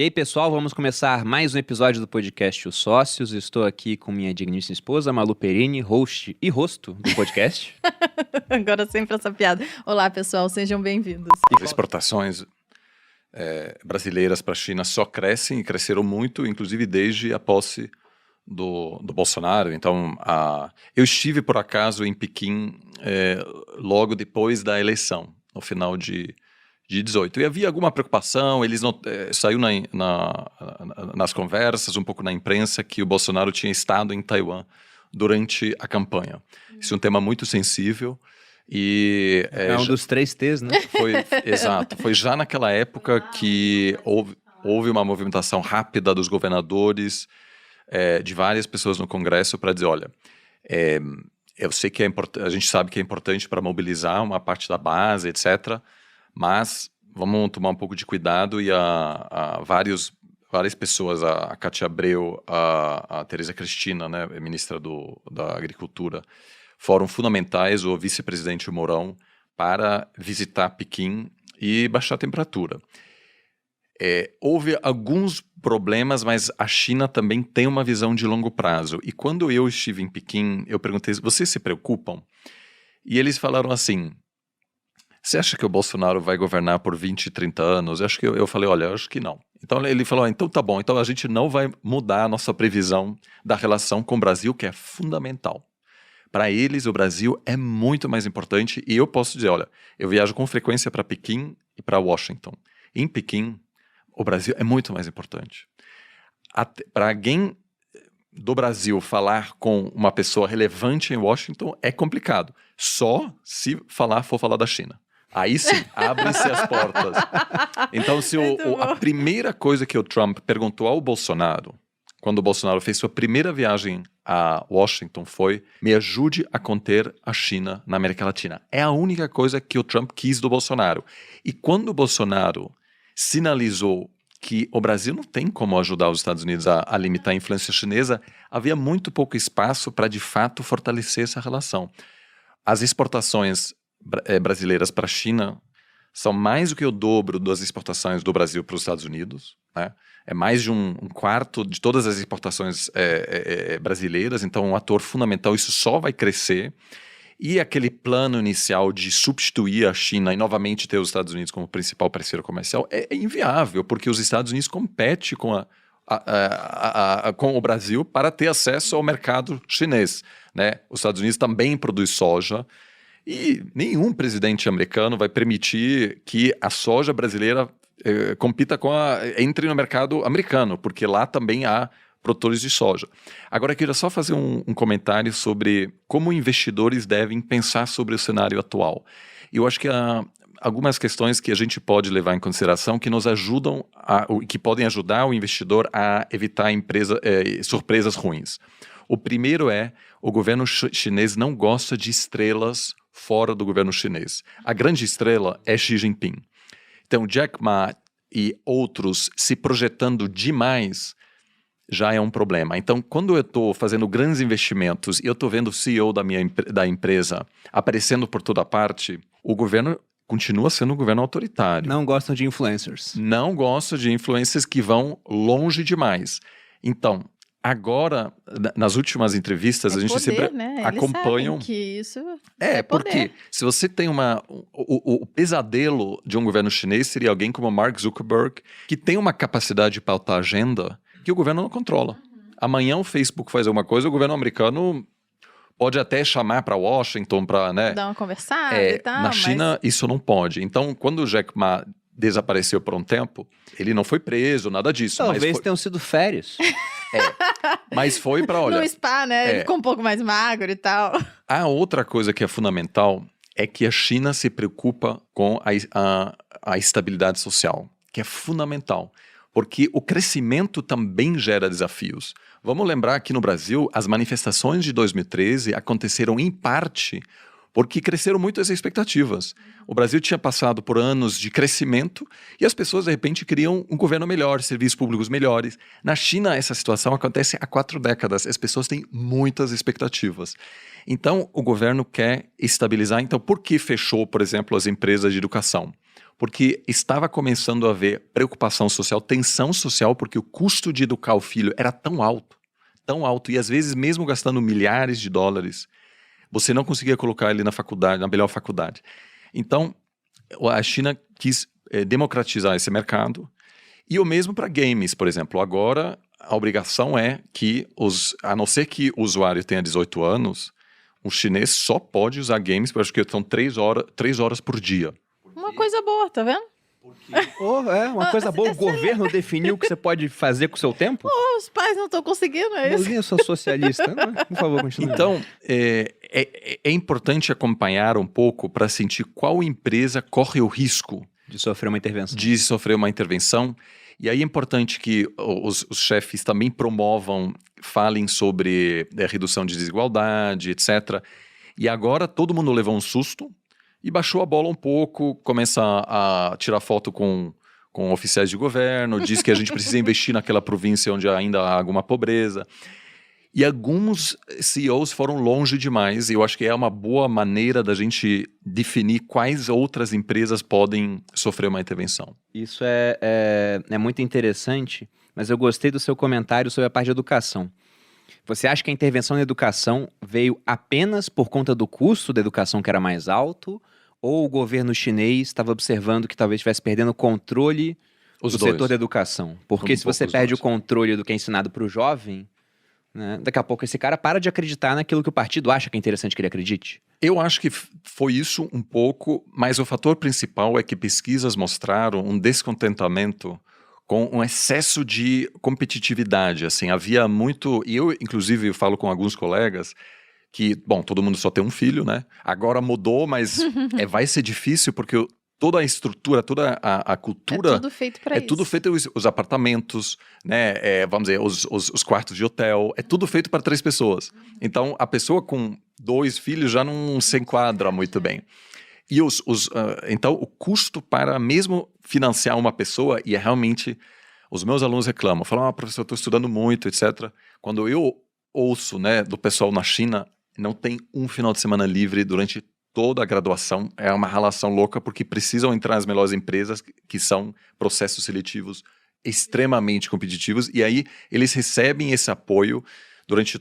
E aí, pessoal, vamos começar mais um episódio do podcast Os Sócios. Estou aqui com minha digníssima esposa, Malu Perini, host e rosto do podcast. Agora sempre essa piada. Olá, pessoal, sejam bem-vindos. As exportações brasileiras para a China só crescem e cresceram muito, inclusive desde a posse do Bolsonaro. Então, eu estive, por acaso, em Pequim logo depois da eleição, no final de 18. E havia alguma preocupação, eles não saiu nas conversas, um pouco na imprensa, que o Bolsonaro tinha estado em Taiwan durante a campanha. Isso é um tema muito sensível. E, é um dos 3 T's, né? Exato. Foi já naquela época que houve uma movimentação rápida dos governadores, de várias pessoas no Congresso para dizer, olha, eu sei que a gente sabe que é importante para mobilizar uma parte da base, etc., mas vamos tomar um pouco de cuidado. E várias pessoas, a Cátia Abreu, a Tereza Cristina, né, ministra da Agricultura, foram fundamentais, o vice-presidente Mourão, para visitar Pequim e baixar a temperatura. Houve alguns problemas, mas a China também tem uma visão de longo prazo. E quando eu estive em Pequim, eu perguntei, vocês se preocupam? E eles falaram assim, você acha que o Bolsonaro vai governar por 20, 30 anos? Eu falei, olha, eu acho que não. Então ele falou, então tá bom, então a gente não vai mudar a nossa previsão da relação com o Brasil, que é fundamental. Para eles, o Brasil é muito mais importante, e eu posso dizer, olha, eu viajo com frequência para Pequim e para Washington. Em Pequim, o Brasil é muito mais importante. Para alguém do Brasil falar com uma pessoa relevante em Washington é complicado. Só se for falar da China. Aí sim, abrem-se as portas. Então, se a primeira coisa que o Trump perguntou ao Bolsonaro, quando o Bolsonaro fez sua primeira viagem a Washington, foi: me ajude a conter a China na América Latina. É a única coisa que o Trump quis do Bolsonaro. E quando o Bolsonaro sinalizou que o Brasil não tem como ajudar os Estados Unidos a limitar a influência chinesa, havia muito pouco espaço para, de fato, fortalecer essa relação. As exportações brasileiras para a China são mais do que o dobro das exportações do Brasil para os Estados Unidos, né? É mais de um quarto de todas as exportações brasileiras, então um ator fundamental, isso só vai crescer. E aquele plano inicial de substituir a China e novamente ter os Estados Unidos como principal parceiro comercial é inviável, porque os Estados Unidos competem com o Brasil para ter acesso ao mercado chinês, né? Os Estados Unidos também produz soja, e nenhum presidente americano vai permitir que a soja brasileira entre no mercado americano, porque lá também há produtores de soja. Agora, eu queria só fazer um comentário sobre como investidores devem pensar sobre o cenário atual. Eu acho que há algumas questões que a gente pode levar em consideração que nos ajudam, que podem ajudar o investidor a evitar surpresas ruins. O primeiro o governo chinês não gosta de estrelas fora do governo chinês. A grande estrela é Xi Jinping. Então, Jack Ma e outros se projetando demais já é um problema. Então, quando eu estou fazendo grandes investimentos e eu estou vendo o CEO da empresa aparecendo por toda parte, o governo continua sendo um governo autoritário. Não gostam de influencers. Não gostam de influencers que vão longe demais. Então, agora, nas últimas entrevistas, a gente poder, sempre né? acompanha... Eles sabem que isso porque se você tem o pesadelo de um governo chinês seria alguém como Mark Zuckerberg, que tem uma capacidade de pautar agenda que o governo não controla. Amanhã o Facebook faz alguma coisa, o governo americano pode até chamar para Washington para, né, dar uma conversada e tal. Na China, isso não pode. Então, quando o Jack Ma desapareceu por um tempo, ele não foi preso, nada disso. Talvez tenham sido férias. Mas foi para, olha... No spa, né? Ele ficou um pouco mais magro e tal. A outra coisa que é fundamental é que a China se preocupa com a estabilidade social, que é fundamental. Porque o crescimento também gera desafios. Vamos lembrar que no Brasil, as manifestações de 2013 aconteceram em parte porque cresceram muito as expectativas. O Brasil tinha passado por anos de crescimento e as pessoas, de repente, queriam um governo melhor, serviços públicos melhores. Na China, essa situação acontece há 4 décadas. As pessoas têm muitas expectativas. Então, o governo quer estabilizar. Então, por que fechou, por exemplo, as empresas de educação? porque estava começando a haver preocupação social, tensão social, porque o custo de educar o filho era tão alto, e às vezes mesmo gastando milhares de dólares, você não conseguia colocar ele na faculdade, na melhor faculdade. Então, a China quis democratizar esse mercado, e o mesmo para games, por exemplo. Agora, a obrigação é que, a não ser que o usuário tenha 18 anos, o chinês só pode usar games, acho que são 3 horas por dia. Uma coisa boa, tá vendo? Uma coisa boa. O governo definiu o que você pode fazer com o seu tempo? Os pais não estão conseguindo, é isso? Eu sou socialista. Por favor, continue. Então, é importante acompanhar um pouco para sentir qual empresa corre o risco de sofrer uma intervenção. E aí é importante que os chefes também falem sobre redução de desigualdade, etc. E agora todo mundo levou um susto e baixou a bola um pouco, começa a tirar foto com oficiais de governo, diz que a gente precisa investir naquela província onde ainda há alguma pobreza. E alguns CEOs foram longe demais, e eu acho que é uma boa maneira da gente definir quais outras empresas podem sofrer uma intervenção. Isso é muito interessante, mas eu gostei do seu comentário sobre a parte de educação. Você acha que a intervenção na educação veio apenas por conta do custo da educação que era mais alto, ou o governo chinês estava observando que talvez estivesse perdendo o controle do setor da educação? Porque se você perde o controle do que é ensinado para o jovem, né, daqui a pouco esse cara para de acreditar naquilo que o partido acha que é interessante que ele acredite. Eu acho que foi isso um pouco, mas o fator principal é que pesquisas mostraram um descontentamento com um excesso de competitividade. Assim, havia muito... E eu, inclusive, falo com alguns colegas que, bom, todo mundo só tem um filho, né? Agora mudou, mas vai ser difícil porque toda a estrutura, toda a cultura... É tudo feito para isso. É tudo feito, os apartamentos, né? Vamos dizer, os quartos de hotel, é tudo feito para 3 pessoas. Então, a pessoa com 2 filhos já não se enquadra muito bem. E então, o custo para mesmo financiar uma pessoa, e é realmente... Os meus alunos reclamam, falam, professor, eu estou estudando muito, etc. Quando eu ouço, né, do pessoal na China, não tem um final de semana livre durante toda a graduação. É uma relação louca, porque precisam entrar as melhores empresas, que são processos seletivos extremamente competitivos, e aí eles recebem esse apoio durante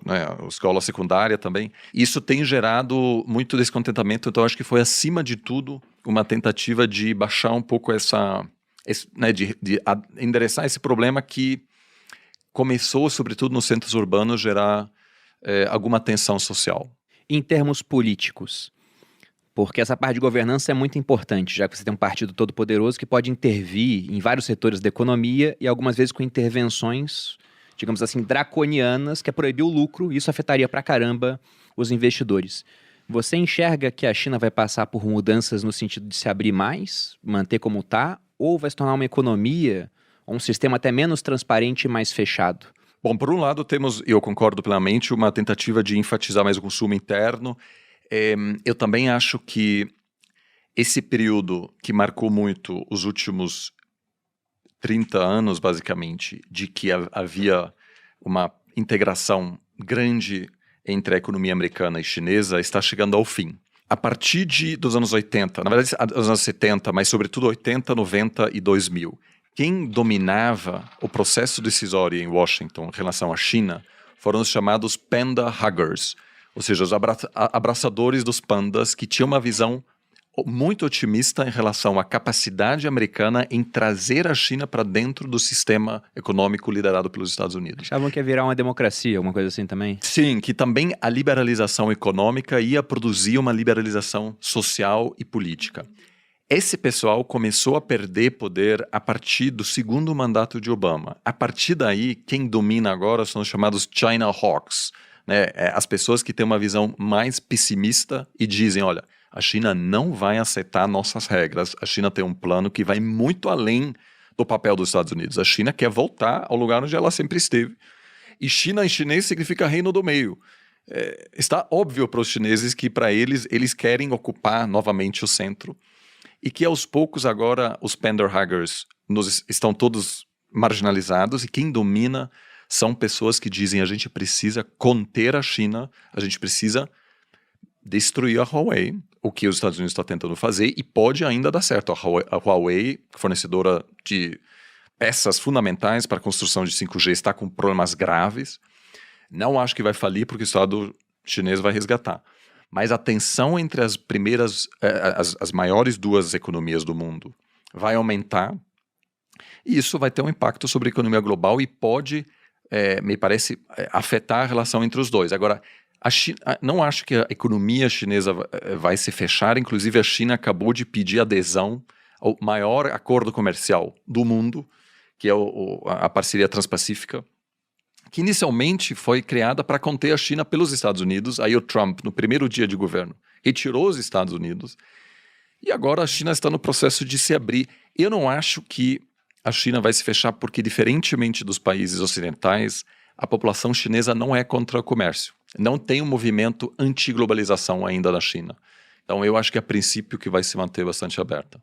né, a escola secundária também. Isso tem gerado muito descontentamento, então acho que foi, acima de tudo, uma tentativa de baixar um pouco né, de endereçar esse problema que começou, sobretudo nos centros urbanos, gerar alguma tensão social. Em termos políticos, porque essa parte de governança é muito importante, já que você tem um partido todo poderoso que pode intervir em vários setores da economia e algumas vezes com intervenções, digamos assim, draconianas, que é proibir o lucro, e isso afetaria pra caramba os investidores. Você enxerga que a China vai passar por mudanças no sentido de se abrir mais, manter como está, ou vai se tornar uma economia, ou um sistema até menos transparente e mais fechado? Bom, por um lado temos, eu concordo plenamente, uma tentativa de enfatizar mais o consumo interno. Eu também acho que esse período que marcou muito os últimos 30 anos, basicamente, de que havia uma integração grande entre a economia americana e chinesa, está chegando ao fim. A partir dos anos 80, na verdade, dos anos 70, mas sobretudo 80, 90 e 2000, quem dominava o processo decisório em Washington em relação à China foram os chamados panda huggers, ou seja, os abraçadores dos pandas, que tinham uma visão muito otimista em relação à capacidade americana em trazer a China para dentro do sistema econômico liderado pelos Estados Unidos. Achavam que ia virar uma democracia, alguma coisa assim também? Sim, que também a liberalização econômica ia produzir uma liberalização social e política. Esse pessoal começou a perder poder a partir do segundo mandato de Obama. A partir daí, quem domina agora são os chamados China Hawks, né? As pessoas que têm uma visão mais pessimista e dizem, olha, a China não vai aceitar nossas regras, a China tem um plano que vai muito além do papel dos Estados Unidos. A China quer voltar ao lugar onde ela sempre esteve. E China em chinês significa reino do meio. Está óbvio para os chineses que, para eles querem ocupar novamente o centro. E que aos poucos agora os panderhuggers estão todos marginalizados, e quem domina são pessoas que dizem a gente precisa conter a China, a gente precisa destruir a Huawei, o que os Estados Unidos estão tentando fazer, e pode ainda dar certo. A Huawei, fornecedora de peças fundamentais para a construção de 5G, está com problemas graves. Não acho que vai falir porque o Estado chinês vai resgatar. Mas a tensão entre as primeiras, as maiores duas economias do mundo vai aumentar, e isso vai ter um impacto sobre a economia global e pode, me parece, afetar a relação entre os dois. Agora, não acho que a economia chinesa vai se fechar, inclusive a China acabou de pedir adesão ao maior acordo comercial do mundo, que é a parceria Transpacífica, que inicialmente foi criada para conter a China pelos Estados Unidos. Aí o Trump, no primeiro dia de governo, retirou os Estados Unidos, e agora a China está no processo de se abrir. Eu não acho que a China vai se fechar porque, diferentemente dos países ocidentais, a população chinesa não é contra o comércio. Não tem um movimento anti-globalização ainda na China. Então eu acho que é a princípio que vai se manter bastante aberta.